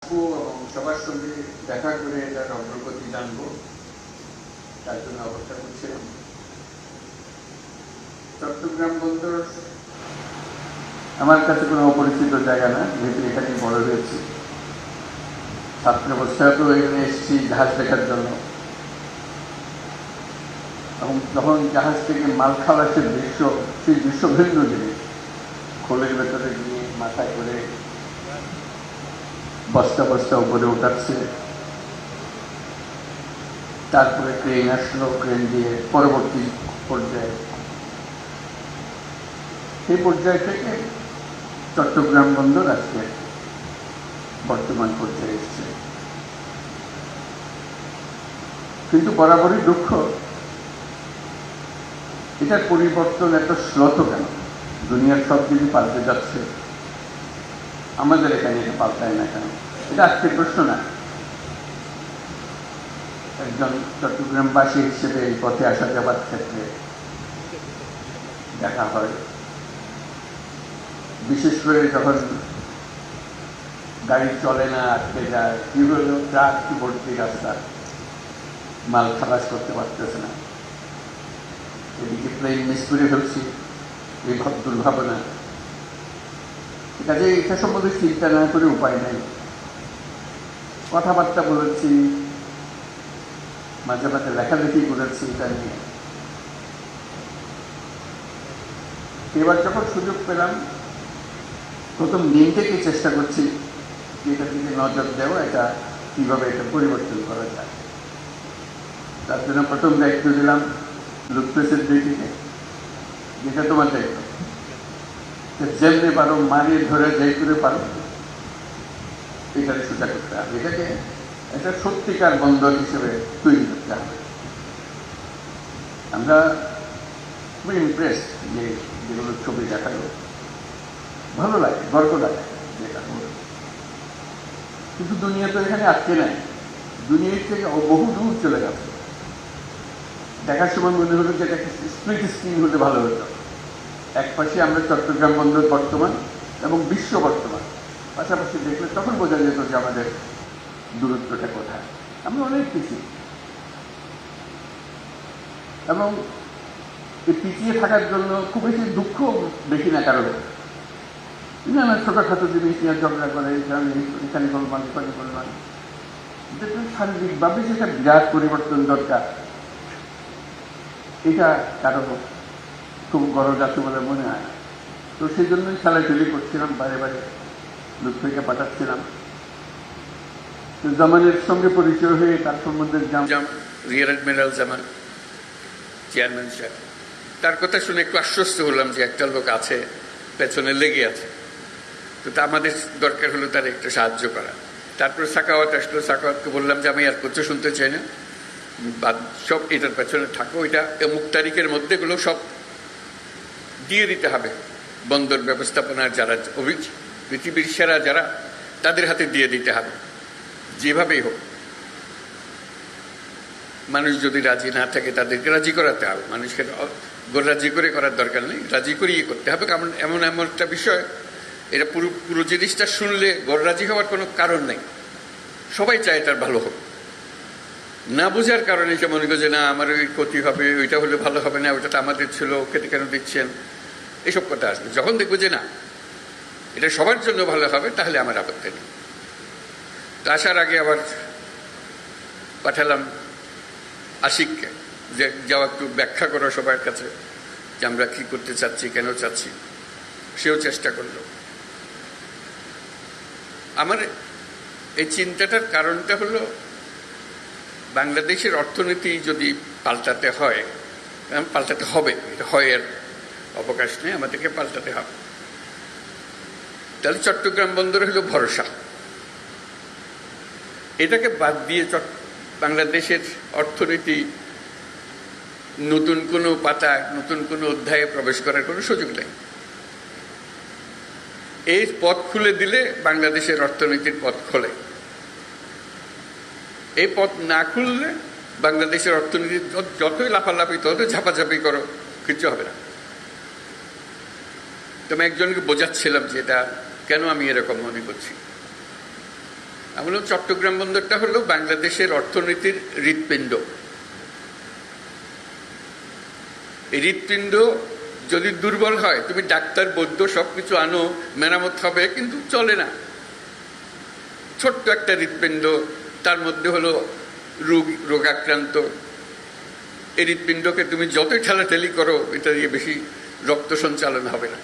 এবং সবার সঙ্গে দেখা করে এটার অগ্রগতি জানবো, তার জন্য অপেক্ষা করছিলাম। চট্টগ্রাম বন্দর আমার কাছে কোনো অপরিচিত জায়গা না, যেহেতু এখানে বড় হয়েছি। ছাত্রাবস্থাতেও এখানে এসেছি জাহাজ দেখার জন্য, এবং যখন জাহাজ থেকে মাল খালাসের দৃশ্য, সেই দৃশ্য ভিন্ন জিনিস। খোলের ভেতরে গিয়ে মাথায় করে বস্তা বস্তা উপরে উঠাচ্ছে, তারপরে ক্রেন আসলো, ক্রেন দিয়ে পরবর্তী পর্যায়ে, সেই পর্যায় থেকে চট্টগ্রাম বন্দর আজকে বর্তমান পর্যায়ে এসছে। কিন্তু বরাবরই দুঃখ, এটার পরিবর্তন এত শ্লথ কেন? দুনিয়ার সব কিছু পাল্টে যাচ্ছে, আমাদের এখানে এটা পাল্টায় না কেন? এটা আজকের প্রশ্ন না। একজন চট্টগ্রামবাসী হিসেবে এই পথে আসা যাবার ক্ষেত্রে দেখা হয়, বিশেষ করে যখন গাড়ি চলে না, আটকে যায়, কি হলো, ট্রাক কি ভর্তি রাস্তা, মাল খালাস করতে পারতেছে না, এদিকে প্লেন মিস করে ফেলছি, এই দুর্ভাবনা। কাজে এটা সম্বন্ধে চিন্তা না করে উপায় নেই। কথাবার্তা বলেছি, মাঝে মাঝে লেখালেখি করেছি এটা নিয়ে। এবার যখন সুযোগ পেলাম, প্রথম দিন থেকে চেষ্টা করছি এটার দিকে নজর দেওয়া, এটা কিভাবে এটা পরিবর্তন করা যায়। তার জন্য প্রথম দায়িত্ব দিলাম লুকপ্রেসের দিকে, যেটা তোমার দায়িত্ব, যেমনি পারো মারিয়ে ধরে যাই করে পারো এটাকে সোজা করতে হবে, এটাকে একটা সত্যিকার বন্দর হিসেবে তৈরি করতে হবে। আমরা খুবই ইমপ্রেস যে যেগুলো ছবি দেখালো, ভালো লাগে, গর্ব লাগে যেটা হলো। কিন্তু দুনিয়া তো এখানে আটকে নাই, দুনিয়ার থেকে বহু দূর চলে গেছে। দেখার সময় মনে হলো যে এটা স্প্লিট স্ক্রিন হলে ভালো হতো। এক পাশে আমরা চট্টগ্রাম বন্দর বর্তমান এবং বিশ্ব বর্তমান পাশাপাশি দেখলে তখন বোঝা যেত যে আমাদের দূরত্বটা কোথায়। আমরা অনেক পিছিয়ে, এবং এই পিছিয়ে থাকার জন্য খুব বেশি দুঃখ দেখি না কারণে। না ছোটখাটো জিনিস নিয়ে ঝগড়া করে, এখানে গোলমাল, এখানে গোলমাল। শারীরিকভাবে যেটা বিরাট পরিবর্তন দরকার, এটা কারো খুব গরজ আছে বলে মনে হয় না। তো সেই জন্যই খেলাখেলি করছিলাম, বারে বারে লুৎফুকে পাঠাচ্ছিলাম। জামানের সঙ্গে পরিচয় হয়ে তার সম্বন্ধে রিয়ার অ্যাডমিরাল জামান চেয়ারম্যান সাহেব, তার কথা শুনে একটু আশ্বস্ত হলাম যে একটা লোক আছে পেছনে লেগে আছে। তো তা আমাদের দরকার হলো তার একটু সাহায্য করা। তারপরে সাকাওয়াত আসলো, সাকাওয়াতকে বললাম যে আমি আর কিছু শুনতে চাই না, বাদ সব এটার পেছনে থাকো, এটা অমুক তারিখের মধ্যে এগুলো সব দিয়ে দিতে হবে বন্দর ব্যবস্থাপনার যারা পৃথিবীর সেরা যারা, তাদের হাতে দিয়ে দিতে হবে, যেভাবেই হোক। মানুষ যদি রাজি না থাকে তাদেরকে রাজি করাতে হবে, মানুষকে রাজি করে করার দরকার নেই, রাজি করিয়ে করতে হবে। কারণ এমন একটা বিষয়, এটা পুরো জিনিসটা শুনলে রাজি হওয়ার কোনো কারণ নেই। সবাই চায় এটার ভালো হোক, না বোঝার কারণে সে মনে করছে না আমার ওই ক্ষতি হবে, ওইটা হলে ভালো হবে না, ওইটা তো আমাদের ছিল, খেতে কেন দিচ্ছেন, এসব কথা আসবে। যখন দেখবো যে না এটা সবার জন্য ভালো হবে, তাহলে আমার আপত্তি নেই। তা আসার আগে আবার পাঠালাম আশিককে, যে যাওয়া একটু ব্যাখ্যা করো সবার কাছে যে আমরা কি করতে চাচ্ছি, কেন চাচ্ছি। সেও চেষ্টা করলো। আমার এই চিন্তাটার কারণটা হলো, বাংলাদেশের অর্থনীতি যদি পাল্টাতে হয়, পাল্টাতে হবে, এটা হয় এর অবকাশ নেই, আমাদেরকে পাল্টাতে হবে। তাহলে চট্টগ্রাম বন্দর হলো ভরসা। এটাকে বাদ দিয়ে বাংলাদেশের অর্থনীতি নতুন কোনো পাতা, নতুন কোনো অধ্যায়ে প্রবেশ করার কোনো সুযোগ নেই। এই পথ খুলে দিলে বাংলাদেশের অর্থনীতির পথ খোলে। এই পথ না খুললে বাংলাদেশের অর্থনীতি যতই লাফালাফি, ততই ঝাপাঝাপি করো, কিচ্ছু হবে না। তো আমি একজনকে বোঝাচ্ছিলাম যে এটা কেন আমি এরকম মনে করছি। আমি বললাম চট্টগ্রাম বন্দরটা হলো বাংলাদেশের অর্থনীতির হৃৎপিণ্ড। এই হৃৎপিণ্ড যদি দুর্বল হয়, তুমি ডাক্তার বৈদ্য সবকিছু আনো, মেরামত হবে, কিন্তু চলে না। ছোট্ট একটা হৃৎপিণ্ড, তার মধ্যে হলো রোগাক্রান্ত। এই হৃৎপিণ্ডকে তুমি যতই ঠেলাঠেলি করো, এটা দিয়ে বেশি রক্ত সঞ্চালন হবে না।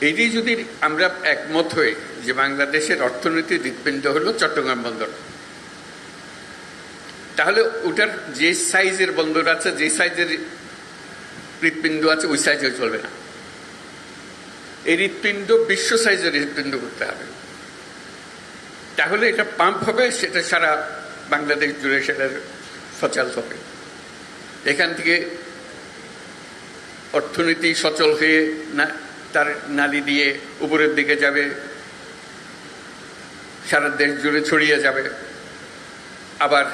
এটি যদি আমরা একমত হই যে বাংলাদেশের অর্থনীতির হৃৎপিণ্ড হলো চট্টগ্রাম বন্দর, তাহলে ওটার যে সাইজের বন্দর আছে, যে সাইজের হৃৎপিণ্ড আছে, ওই সাইজে চলবে না। এই হৃৎপিণ্ড বিশ্ব সাইজের হৃৎপিণ্ড করতে হবে, তাহলে এটা পাম্প হবে, সেটা সারা বাংলাদেশ জুড়ে সেটা সচল হবে। এখান থেকে অর্থনীতি সচল হয়ে তার নালি দিয়ে উপরের দিকে যাবে, সারা দেশ জুড়ে ছড়িয়ে যাবে, আবার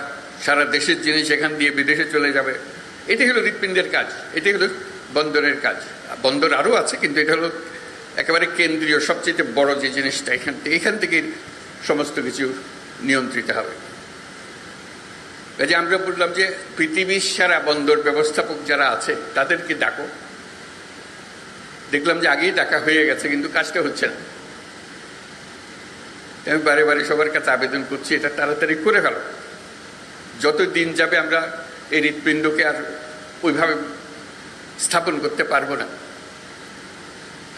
সারা দেশের জিনিস এখান দিয়ে বিদেশে চলে যাবে। এটাই হলো হৃৎপিণ্ডের কাজ, এটাই হলো বন্দরের কাজ। বন্দর আরও আছে, কিন্তু এটা হলো একেবারে কেন্দ্রীয়, সবচেয়ে বড় যে জিনিসটা। এখান থেকে সমস্ত কিছু নিয়ন্ত্রিত হবে। কাজে আমরা বললাম যে পৃথিবীর সারা বন্দর ব্যবস্থাপক যারা আছে তাদেরকে ডাকো। দেখলাম যে আগেই ডাকা হয়ে গেছে, কিন্তু কাজটা হচ্ছে না। আমি বারে বারে সবার কাছে আবেদন করছি, এটা তাড়াতাড়ি করে ফেলো। যত দিন যাবে আমরা এই হৃৎপিণ্ডকে আর ওইভাবে স্থাপন করতে পারবো না।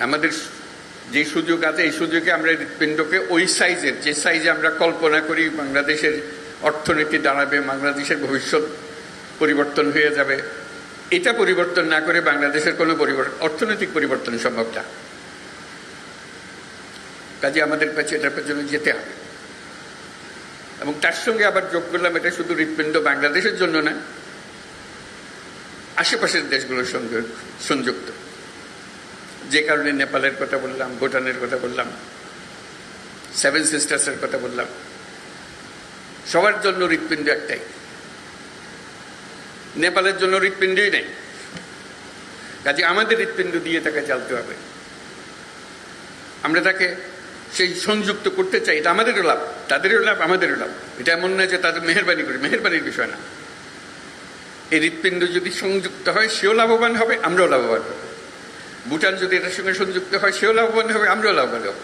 আমাদের যে সুযোগ আছে, এই সুযোগে আমরা হৃৎপিণ্ডকে ওই সাইজের, যে সাইজে আমরা কল্পনা করি বাংলাদেশের অর্থনীতি দাঁড়াবে, বাংলাদেশের ভবিষ্যৎ পরিবর্তন হয়ে যাবে, এটা পরিবর্তন না করে বাংলাদেশের কোনো অর্থনৈতিক পরিবর্তন সম্ভব না। কাজে আমাদের কাছে এটার পেছনে যেতে হবে। এবং তার সঙ্গে আবার যোগ করলাম, এটা শুধু হৃৎপিণ্ড বাংলাদেশের জন্য না, আশেপাশের দেশগুলোর সঙ্গে সংযুক্ত। যে কারণে নেপালের কথা বললাম, ভুটানের কথা বললাম, সেভেন সিস্টার্সের কথা বললাম। সবার জন্য হৃৎপিণ্ড একটাই, নেপালের জন্য হৃৎপিণ্ডই নেই। কাজে আমাদের হৃৎপিণ্ড দিয়ে তাকে চালতে হবে। আমরা তাকে সেই সংযুক্ত করতে চাই, এটা আমাদেরও লাভ, তাদেরও লাভ, আমাদেরও লাভ। এটা এমন নয় যে তাদের মেহেরবানি করি, মেহেরবানির বিষয় না। এই হৃৎপিণ্ড যদি সংযুক্ত হয়, সেও লাভবান হবে, আমরাও লাভবান হব। ভুটান যদি এটার সঙ্গে সংযুক্ত হয়, সেও লাভবান হবে, আমরাও লাভবান হব।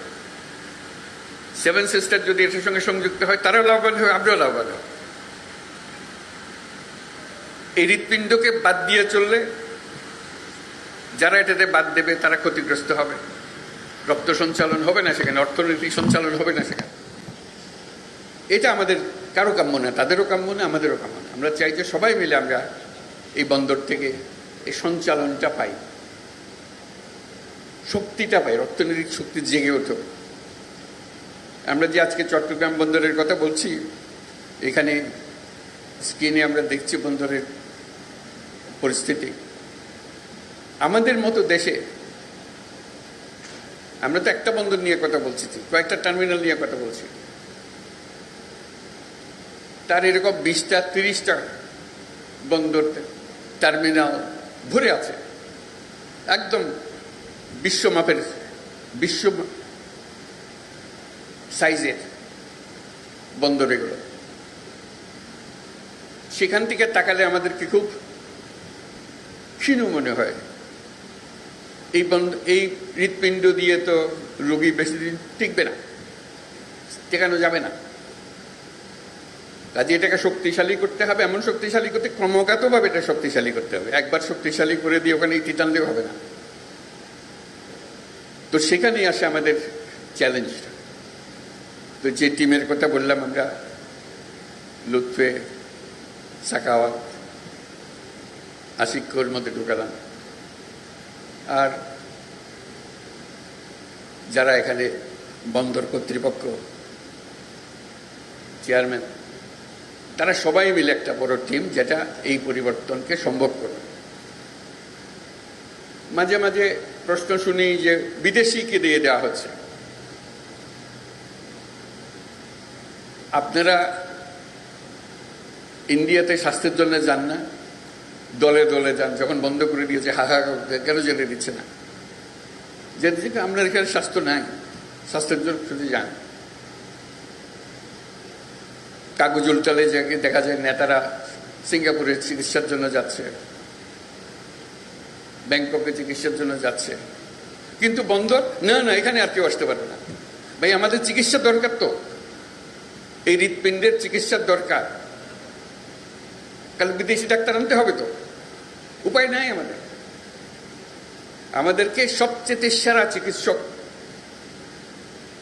সেভেন সিস্টার যদি এটার সঙ্গে সংযুক্ত হয়, তারাও লাভবান হবে, আমরাও লাভবান হব। এই হৃৎপিণ্ডকে বাদ দিয়ে চললে যারা এটাতে বাদ দেবে তারা ক্ষতিগ্রস্ত হবে। রক্ত সঞ্চালন হবে না সেখানে, অর্থনৈতিক সঞ্চালন হবে না সেখানে। এটা আমাদের কারো কাম্য না, তাদেরও কাম্য না, আমাদেরও কাম্য না। আমরা চাই যে সবাই মিলে আমরা এই বন্দর থেকে এই সঞ্চালনটা পাই, শক্তিটা পাই, অর্থনৈতিক শক্তি জেগে ওঠে। আমরা যে আজকে চট্টগ্রাম বন্দরের কথা বলছি, এখানে স্ক্রিনে আমরা দেখছি বন্দরের পরিস্থিতি। আমাদের মতো দেশে আমরা তো একটা বন্দর নিয়ে কথা বলছি, কয়েকটা টার্মিনাল নিয়ে কথা বলছি, তার এরকম 20টা 30টা বন্দর টার্মিনাল ভরে আছে, একদম বিশ্বমাপের, বিশ্ব সাইজের বন্দর এগুলো। সেখান থেকে তাকালে আমাদেরকে খুব ক্ষীণ মনে হয়। এই হৃৎপিণ্ড দিয়ে তো রোগী বেশি দিন টিকবে না, টেকানো যাবে না। কাজে এটাকে শক্তিশালী করতে হবে। এমন শক্তিশালী করতে ক্রমাগতভাবে এটা শক্তিশালী করতে হবে। একবার শক্তিশালী করে দিয়ে ওখানে ইতি টানলেও হবে না। তো সেখানেই আসে আমাদের চ্যালেঞ্জটা। তো যে টিমের কথা বললাম আমরা, লুৎফে, সাকাওয়াত, আশিকর মধ্যে ঢুকালাম, আর যারা এখানে বন্দর কর্তৃপক্ষ, চেয়ারম্যান, তারা সবাই মিলে একটা বড় টিম, যেটা এই পরিবর্তনকে সম্ভব করবে। মাঝে মাঝে প্রশ্ন শুনি যে বিদেশিকে দিয়ে দেওয়া হচ্ছে। আপনারা ইন্ডিয়াতে স্বাস্থ্যের জন্য যান না, দলে দলে যান, যখন বন্ধ করে দিয়েছে হাহা কেন জেনে দিচ্ছে না? যে আমরা এখানে স্বাস্থ্য নাই, স্বাস্থ্যের জন্য শুধু যান। কাগজ উল্টালে দেখা যায় নেতারা সিঙ্গাপুরে চিকিৎসার জন্য যাচ্ছে, ব্যাংককে চিকিৎসার জন্য যাচ্ছে, কিন্তু বন্দর না, এখানে আর কেউ আসতে পারবে না। ভাই, আমাদের চিকিৎসা দরকার, তো এই হৃৎপিণ্ডের চিকিৎসার দরকার, কারণ বিদেশি ডাক্তার আনতে হবে, তো উপায় নাই আমাদেরকে সবচেয়ে সেরা চিকিৎসক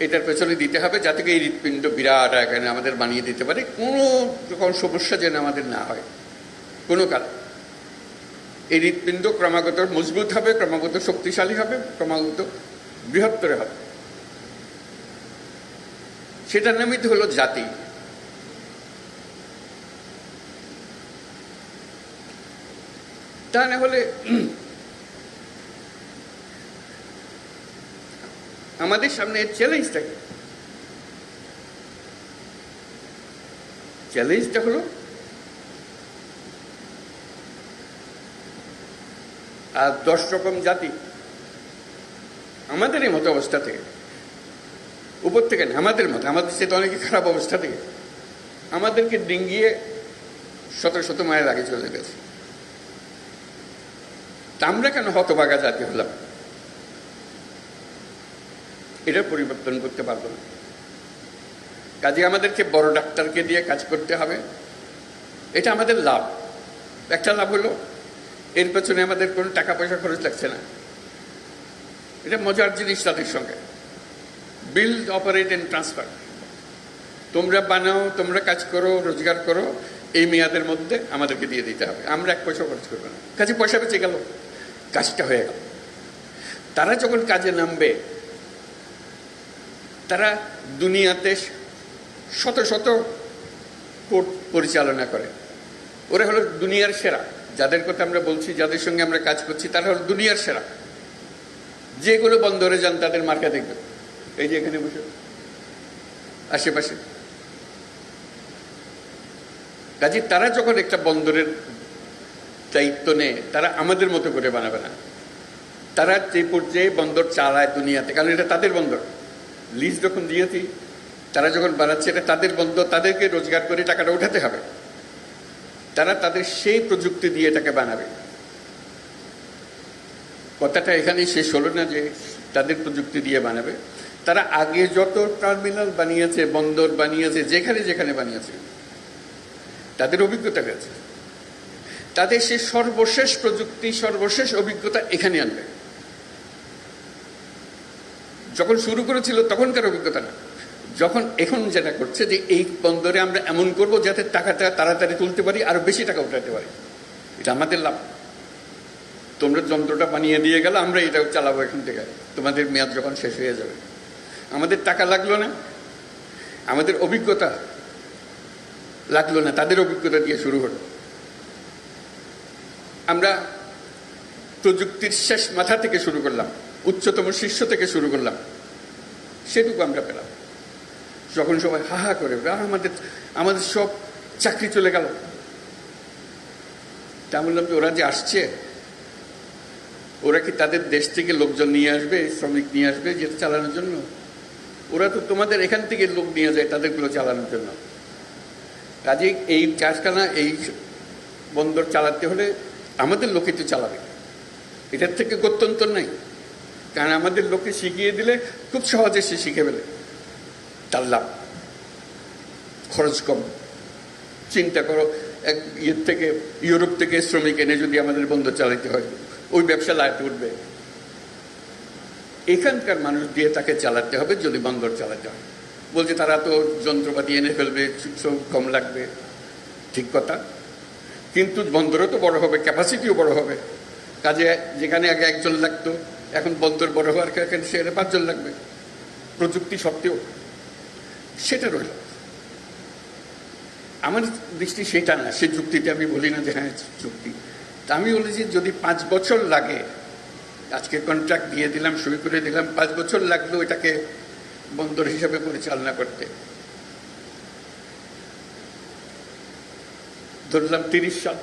এটার পেছনে দিতে হবে, যাতে এই হৃৎপিণ্ড বিরাট আকারে আমাদের বানিয়ে দিতে পারে, কোনো রকম সমস্যা যেন আমাদের না হয় কোনো কাল। এই হৃৎপিণ্ড ক্রমাগত মজবুত হবে, ক্রমাগত শক্তিশালী হবে, ক্রমাগত বৃহত্তর হবে। সেটার নামই তো হলো জাতি। তা না হলে আমাদের সামনে চ্যালেঞ্জটা হলো আর 10 রকম জাতি আমাদের এই মতো অবস্থা থেকে, উপর থেকে না, আমাদের সেটা অনেক খারাপ অবস্থা থেকে আমাদেরকে ডিঙ্গিয়ে শত শত মায়ের আগে চলে গেছে। তা আমরা কেন হতভাগা জাতি হলাম? এটা পরিবর্তন করতে পারবো না। কাজে আমাদেরকে বড় ডাক্তারকে দিয়ে কাজ করতে হবে। এটা আমাদের লাভ। একটা লাভ হলো এর পেছনে আমাদের কোনো টাকা পয়সা খরচ লাগছে না। এটা মজার জিনিস তাদের সঙ্গে। Build, operate and transfer. তোমরা বানাও, তোমরা কাজ করো, রোজগার করো, এই মেয়াদের মধ্যে আমাদেরকে দিয়ে দিতে হবে। আমরা 1 পয়সা খরচ করবো না। কাজে পয়সা বেঁচে গেল, কাজটা হয়ে গেল। তারা যখন কাজে নামবে, তারা দুনিয়াতে শত শত কোর্ট পরিচালনা করে। ওরা হলো দুনিয়ার সেরা। যাদের কথা আমরা বলছি, যাদের সঙ্গে আমরা কাজ করছি, তারা হলো দুনিয়ার সেরা। যেগুলো বন্দরে যান তাদের মার্কা দেখবে, এই যে এখানে বসে আশেপাশে। কাজে তারা যখন একটা বন্দরের দায়িত্ব নেয়, তারা আমাদের মতো করে বানাবে না। তারা যে পর্যায়ে বন্দর চালায় দুনিয়াতে, কারণ এটা তাদের বন্দর। লিজ যখন দিয়েছি, তারা যখন বানাচ্ছে, এটা তাদের বন্দর, তাদেরকে রোজগার করে টাকাটা উঠাতে হবে। তারা তাদের সেই প্রযুক্তি দিয়ে এটাকে বানাবে। কথাটা এখানেই শেষ হলো না যে তাদের প্রযুক্তি দিয়ে বানাবে। তারা আগে যত টার্মিনাল বানিয়েছে, বন্দর বানিয়েছে, যেখানে যেখানে বানিয়েছে, তাদের অভিজ্ঞতা গেছে। তাদের সেই সর্বশেষ প্রযুক্তি, সর্বশেষ অভিজ্ঞতা এখানে আনবে। যখন শুরু করেছিল তখনকার অভিজ্ঞতা না। যখন এখন যেটা করছে যে এই বন্দরে আমরা এমন করব যাতে টাকাটা তাড়াতাড়ি তুলতে পারি, আরো বেশি টাকা উঠাতে পারি, এটা আমাদের লাভ। তোমরা যন্ত্রটা বানিয়ে দিয়ে গেল, আমরা এটাও চালাবো এখান থেকে, তোমাদের মেয়াদ যখন শেষ হয়ে যাবে। আমাদের টাকা লাগলো না, আমাদের অভিজ্ঞতা লাগলো না, তাদের অভিজ্ঞতা দিয়ে শুরু হলো। আমরা প্রযুক্তির শেষ মাথা থেকে শুরু করলাম, উচ্চতম শীর্ষ থেকে শুরু করলাম, সেটুকু আমরা পেলাম। যখন সবাই হাহা করে আমাদের সব চাকরি চলে গেল, তা বললাম যে ওরা যে আসছে, ওরা কি তাদের দেশ থেকে লোকজন নিয়ে আসবে, শ্রমিক নিয়ে আসবে যেটা চালানোর জন্য? ওরা তো তোমাদের এখান থেকে লোক নিয়ে যায় তাদেরগুলো চালানোর জন্য। কাজে এই কারখানা, এই বন্দর চালাতে হলে আমাদের লোকে তো চালাবে, এটার থেকে গত্যন্তর নাই। কারণ আমাদের লোকে শিখিয়ে দিলে খুব সহজে সে শিখে ফেলে, তার লাভ, খরচ কম। চিন্তা করো, এক ইউরোপ থেকে শ্রমিক এনে যদি আমাদের বন্দর চালাতে হয়, ওই ব্যবসা লাইতে উঠবে। এখানকার মানুষ দিয়ে তাকে চালাতে হবে যদি বন্দর চালাতে হয়। বলছে তারা তো যন্ত্রপাতি এনে ফেলবে, কম লাগবে, ঠিক কথা, কিন্তু বন্দরও তো বড় হবে, ক্যাপাসিটিও বড় হবে। কাজে যেখানে আগে 1 জন লাগতো, এখন বন্দর বড় হওয়ার কারণে সেখানে 5 জন লাগবে, প্রযুক্তি সত্ত্বেও। সেটা রইল। আমার দৃষ্টি সেটা না, সে যুক্তিতে আমি বলি না যে হ্যাঁ যুক্তি। তা আমি বলি যে যদি 5 বছর লাগে, আজকে কন্ট্রাক্ট দিয়ে দিলাম, সই করে দিলাম, 5 বছর লাগলো এটাকে বন্দর হিসাবে পরিচালনা করতে, ধরলাম 30 সাল,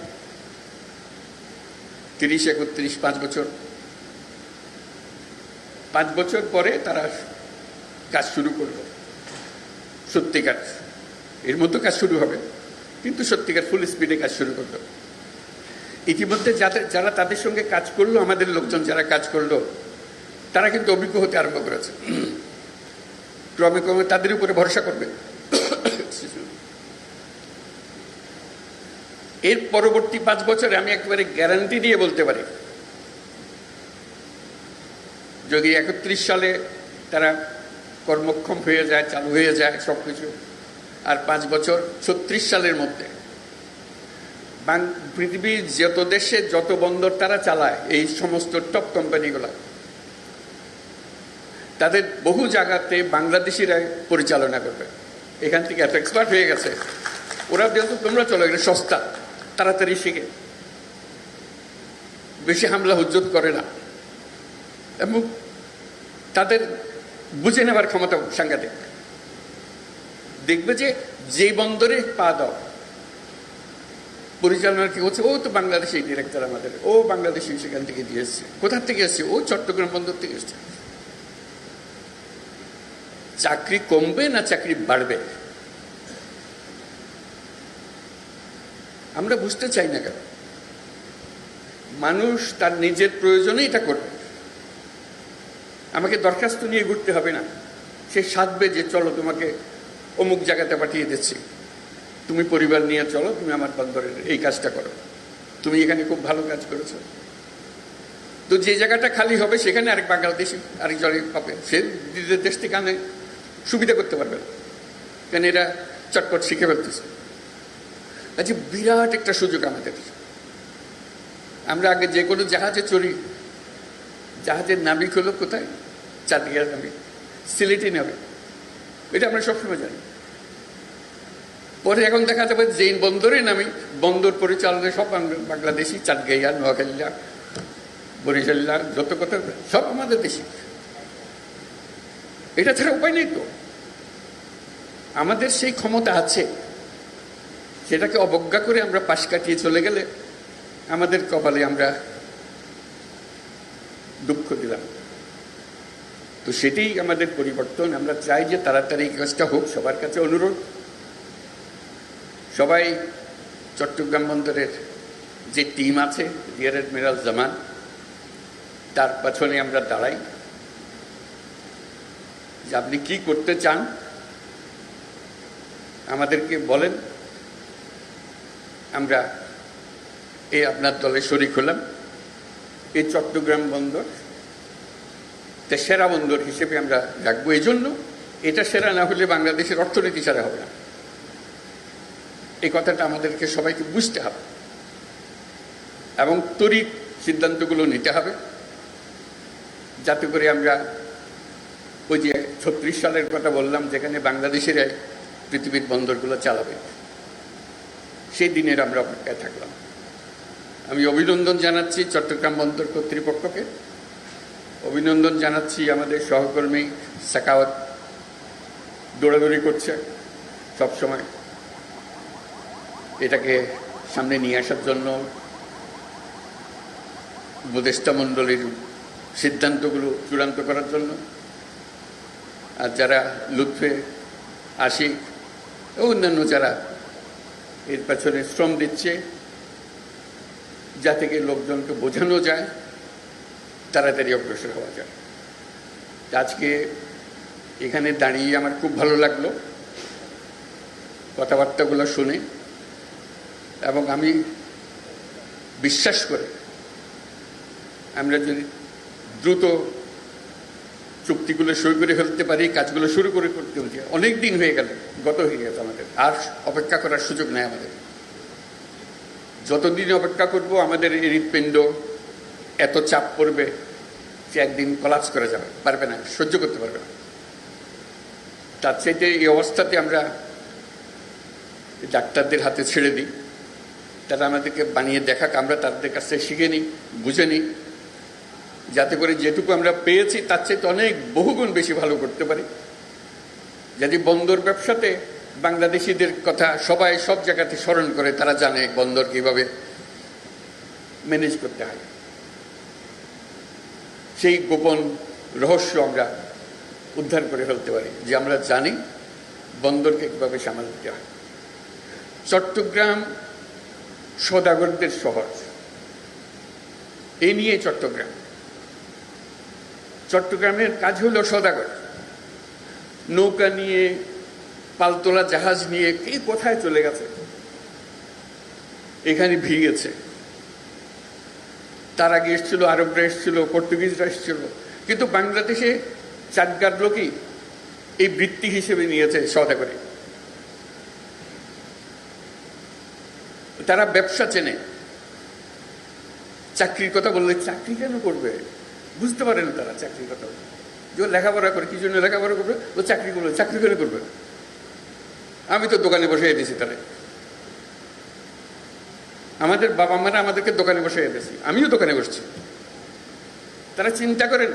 30, 31, 5 বছর। 5 বছর পরে তারা কাজ শুরু করব, সত্যিকার এর মতো কাজ শুরু হবে, কিন্তু সত্যিকার ফুল স্পিডে কাজ শুরু করল। ইতিমধ্যে যারা তাদের সঙ্গে কাজ করলো, আমাদের লোকজন যারা কাজ করলো, তারা কিন্তু অভিজ্ঞ হতে আরম্ভ করেছে। ক্রমে ক্রমে তাদের উপরে ভরসা করবে। এর পরবর্তী 5 বছরে আমি একেবারে গ্যারান্টি দিয়ে বলতে পারি, যদি 31 সালে তারা কর্মক্ষম হয়ে যায়, চালু হয়ে যায় সবকিছু, আর 5 বছর 36 সালের মধ্যে পৃথিবীর যত দেশে যত বন্দর তারা চালায়, এই সমস্ত টপ কোম্পানিগুলা, তাদের বহু জায়গাতে বাংলাদেশিরাই পরিচালনা করবে। এখান থেকে এত এক্সপার্ট হয়ে গেছে, ওরা যেহেতু তোমরা চলো, এটা সস্তা, তাড়াতাড়ি শিখে, বেশি হামলা হুজ্জত করে না, এবং তাদের বুঝে নেবার ক্ষমতা সাংঘাতিক। দেখবে যে যেই বন্দরে পা দাও, পরিচালনা কি হচ্ছে, ও তো বাংলাদেশি ডিরেক্টর, আমাদের ও বাংলাদেশি, সেখান থেকে দিয়ে এসছে। কোথা থেকে এসছে? ও চট্টগ্রাম বন্দর থেকে এসছে। চাকরি কমবে না চাকরি বাড়বে? আমরা বুঝতে চাই না কেন? মানুষ তার নিজের প্রয়োজনে এটা করবে। আমাকে দরখাস্ত নিয়ে ঘুরতে হবে না, সে সাধবে যে চলো তোমাকে অমুক জায়গাতে পাঠিয়ে দিচ্ছি, তুমি পরিবার নিয়ে চলো, তুমি আমার বন্দরের এই কাজটা করো, তুমি এখানে খুব ভালো কাজ করেছো। তো যে জায়গাটা খালি হবে সেখানে আরেক বাংলাদেশি আরেকজনে পাবে, সে নিজের দেশ থেকে আনে সুবিধা করতে পারবে না, কেন এরা চটপট শিখে ফেলতেছে। আচ্ছা, বিরাট একটা সুযোগ আমাদের। আমরা আগে যে কোনো জাহাজে চড়ি, জাহাজের নাবিক হলো কোথায়? চাঁদগাঁয়ের নাবিক, সিলেটি নাবিক, এটা আমরা সবসময় জানি। পরে এখন দেখা যাবে যে বন্দরে নামি, বন্দর পরিচালনায় সব বাংলাদেশি, চাঁদগাঁইয়া, নোয়াখালীরা, বরিশাল্লা, যত কথা সব আমাদের দেশি। এটা ছাড়া উপায় নেই তো। আমাদের সেই ক্ষমতা আছে, সেটাকে অবজ্ঞা করে আমরা পাশ কাটিয়ে চলে গেলে আমাদের কপালে আমরা দুঃখ দিলাম। তো সেটাই আমাদের পরিবর্তন। আমরা চাই যে তাড়াতাড়ি কাজটা হোক। সবার কাছে অনুরোধ, সবাই চট্টগ্রাম বন্দরের যে টিম আছে, রিয়ার অ্যাডমিরাল জামান, তার পেছনে আমরা দাঁড়াই, যে আপনি কি করতে চান আমাদেরকে বলেন, আমরা এই আপনার দলে শরিক হলাম। এই চট্টগ্রাম বন্দর সেরা বন্দর হিসেবে আমরা রাখবো। এই জন্য এটা সেরা না হলে বাংলাদেশের অর্থনীতি সেরা হবে না, এই কথাটা আমাদেরকে সবাইকে বুঝতে হবে এবং তড়িৎ সিদ্ধান্তগুলো নিতে হবে, যাতে করে আমরা ওই যে 36 সালের কথা বললাম, যেখানে বাংলাদেশেরাই পৃথিবীর বন্দরগুলো চালাবে, সেই দিনের আমরা অপেক্ষায় থাকলাম। আমি অভিনন্দন জানাচ্ছি চট্টগ্রাম বন্দর কর্তৃপক্ষকে, অভিনন্দন জানাচ্ছি আমাদের সহকর্মী সাকাওয়াত, দৌড়াদৌড়ি করছে সবসময় এটাকে সামনে নিয়ে আসার জন্য, উপদেষ্টা মণ্ডলীর সিদ্ধান্তগুলো চূড়ান্ত করার জন্য। আর যারা লুৎফে, আশিক ও অন্যান্য যারা এর পেছনে শ্রম দিচ্ছে, যাতে করে লোকজনকে বোঝানো যায়, তাড়াতাড়ি অগ্রসর হওয়া যায়। আজকে এখানে দাঁড়িয়ে আমার খুব ভালো লাগলো কথাবার্তাগুলো শুনে, এবং আমি বিশ্বাস করি আমরা যদি দ্রুত চুক্তিগুলো সই করে ফেলতে পারি, কাজগুলো শুরু করে করতে হচ্ছে। অনেক দিন হয়ে গেল, গত হয়ে গেছে, আমাদের আর অপেক্ষা করার সুযোগ নেই। আমাদের যতদিন অপেক্ষা করব, আমাদের এই হৃৎপিণ্ড এত চাপ পড়বে যে একদিন কলাপস করে যাবে, পারবে না, সহ্য করতে পারবে না। তার চাইতে এই অবস্থাতে আমরা ডাক্তারদের হাতে ছেড়ে দিই, তারা আমাদেরকে বানিয়ে দেখাক, আমরা তাদের কাছ থেকে শিখে নিই, বুঝে নিই, যাতে করে যেটুকু আমরা পেয়েছি তার চাইতে অনেক বহুগুণ বেশি ভালো করতে পারি। যদি বন্দর ব্যবসাতে বাংলাদেশিদের কথা সবাই সব জায়গাতে স্মরণ করে, তারা জানে বন্দর কিভাবে ম্যানেজ করতে হয়। সেই গোপন রহস্য আমরা উদ্ধার করে ফেলতে পারি, যে আমরা জানি বন্দরকে কীভাবে সামাল দিতে হয়। চট্টগ্রাম সওদাগরদের শহর, এই নিয়ে চট্টগ্রামের কাজ হলো সওদাগর। নৌকা নিয়ে, পালতোলা জাহাজ নিয়ে কে কোথায় চলে গেছে, এখানে ভিড়েছে। তার আগে এসেছিল আরবরা, এসেছিল পর্তুগিজরা, এসেছিল। কিন্তু বাংলাদেশে চাটগার লোকই এই বৃত্তি হিসেবে নিয়েছে সওদাগরে। তারা ব্যবসা চেনে। চাকরির কথা বললে চাকরি কেন করবে বুঝতে পারে না তারা। চাকরির কথা যে লেখাপড়া করে, কি জন্য লেখাপড়া করবে, ও চাকরি করবে। চাকরি কেন করবে? আমি তো দোকানে বসে দিয়েছি তারা। আমাদের বাবা মারা আমাদেরকে দোকানে বসে দিয়েছি, আমিও দোকানে বসছি। তারা চিন্তা করেন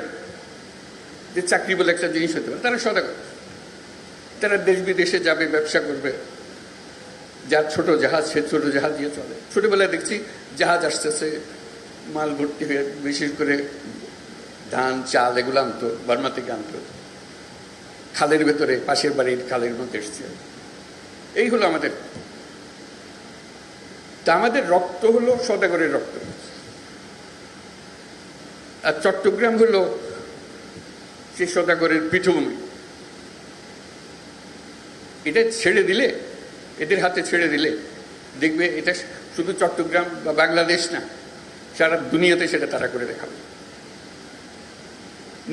যে চাকরি বলে একটা জিনিস হতে পারে। তারা সওদাগর, তারা দেশ বিদেশে যাবে, ব্যবসা করবে। যার ছোট জাহাজ, সে ছোট জাহাজ দিয়ে চলে। ছোটবেলায় দেখছি জাহাজ আসতেছে, মাল ভর্তি হয়ে, বিশেষ করে ধান, চাল এগুলো আনতো, বার্মা থেকে আনতো। খালের ভেতরে, পাশের বাড়ির খালের মধ্যে এসছে। এই হলো আমাদের। তা আমাদের রক্ত হলো সওদাগরের রক্ত। আর চট্টগ্রাম হলো সেই সওদাগরের পীঠভূমি। এটা ছেড়ে দিলে, এদের হাতে ছেড়ে দিলে দেখবে এটা শুধু চট্টগ্রাম বা বাংলাদেশ না, সারা দুনিয়াতে সেটা তারা করে দেখাবে।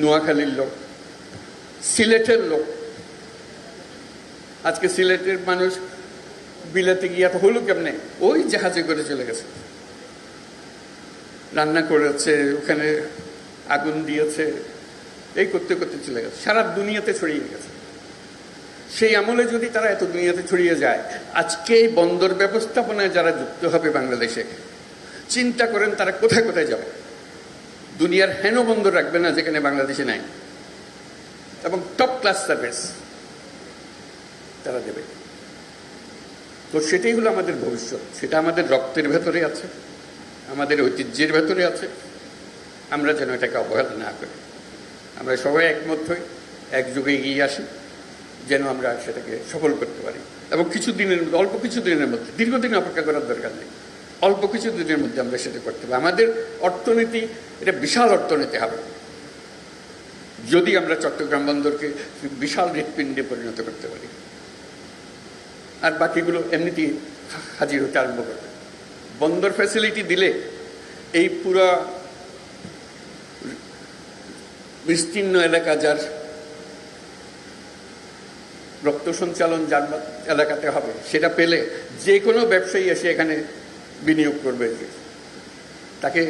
নোয়াখালীর লোক, সিলেটের লোক, আজকে সিলেটের মানুষ বিলাতে গিয়ে এত হলো কেমনে? ওই জাহাজে করে চলে গেছে, রান্না করেছে, ওখানে আগুন দিয়েছে, এই করতে করতে চলে গেছে, সারা দুনিয়াতে ছড়িয়ে গেছে। সেই আমলে যদি তারা এত দুনিয়াতে ছড়িয়ে যায়, আজকে এই বন্দর ব্যবস্থাপনায় যারা যুক্ত হবে বাংলাদেশে, চিন্তা করেন তারা কোথায় কোথায় যাবে। দুনিয়ার হেন বন্দর রাখবে না যেখানে বাংলাদেশে নাই, এবং টপ ক্লাস সার্ভিস তারা দেবে। তো সেটাই হলো আমাদের ভবিষ্যৎ। সেটা আমাদের রক্তের ভেতরে আছে, আমাদের ঐতিহ্যের ভেতরে আছে। আমরা যেন এটাকে অবহেলা না করি। আমরা সবাই একমত হই, একযোগে এগিয়ে আসি, যেন আমরা সেটাকে সফল করতে পারি। এবং কিছু দিনের মধ্যে, অল্প কিছু দিনের মধ্যে, দীর্ঘদিন অপেক্ষা করার দরকার নেই, অল্প কিছু দিনের মধ্যে আমরা সেটা করতে পারি। আমাদের অর্থনীতি, এটা বিশাল অর্থনীতি হবে যদি আমরা চট্টগ্রাম বন্দরকে বিশাল হৃৎপিণ্ডে পরিণত করতে পারি। আর বাকিগুলো এমনিতেই হাজির হতে আরম্ভ করবে। বন্দর ফ্যাসিলিটি দিলে এই পুরা বিস্তীর্ণ এলাকা, যার রক্ত সঞ্চালন যার এলাকাতে হবে, সেটা পেলে যে কোনো ব্যবসায়ী এসে এখানে বিনিয়োগ করবে। তাকে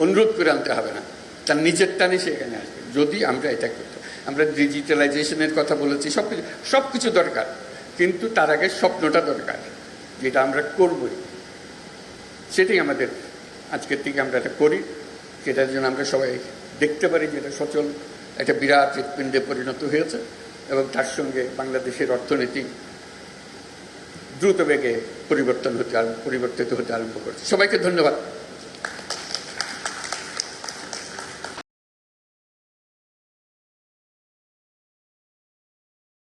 অনুরোধ করে আনতে হবে না, তার নিজের টানে সে এখানে আসবে যদি আমরা এটা করতে। আমরা ডিজিটালাইজেশনের কথা বলেছি, সব কিছু দরকার, কিন্তু তার আগে স্বপ্নটা দরকার, যেটা আমরা করবই। সেটাই আমাদের আজকের থেকে আমরা এটা করি, সেটার জন্য আমরা সবাই দেখতে পারি যে এটা সচল একটা বিরাট হৃৎপিণ্ডে পরিণত হয়েছে, এবং তার সঙ্গে বাংলাদেশের অর্থনীতি দ্রুত বেগে পরিবর্তিত হতে আরম্ভ করছে। সবাইকে ধন্যবাদ।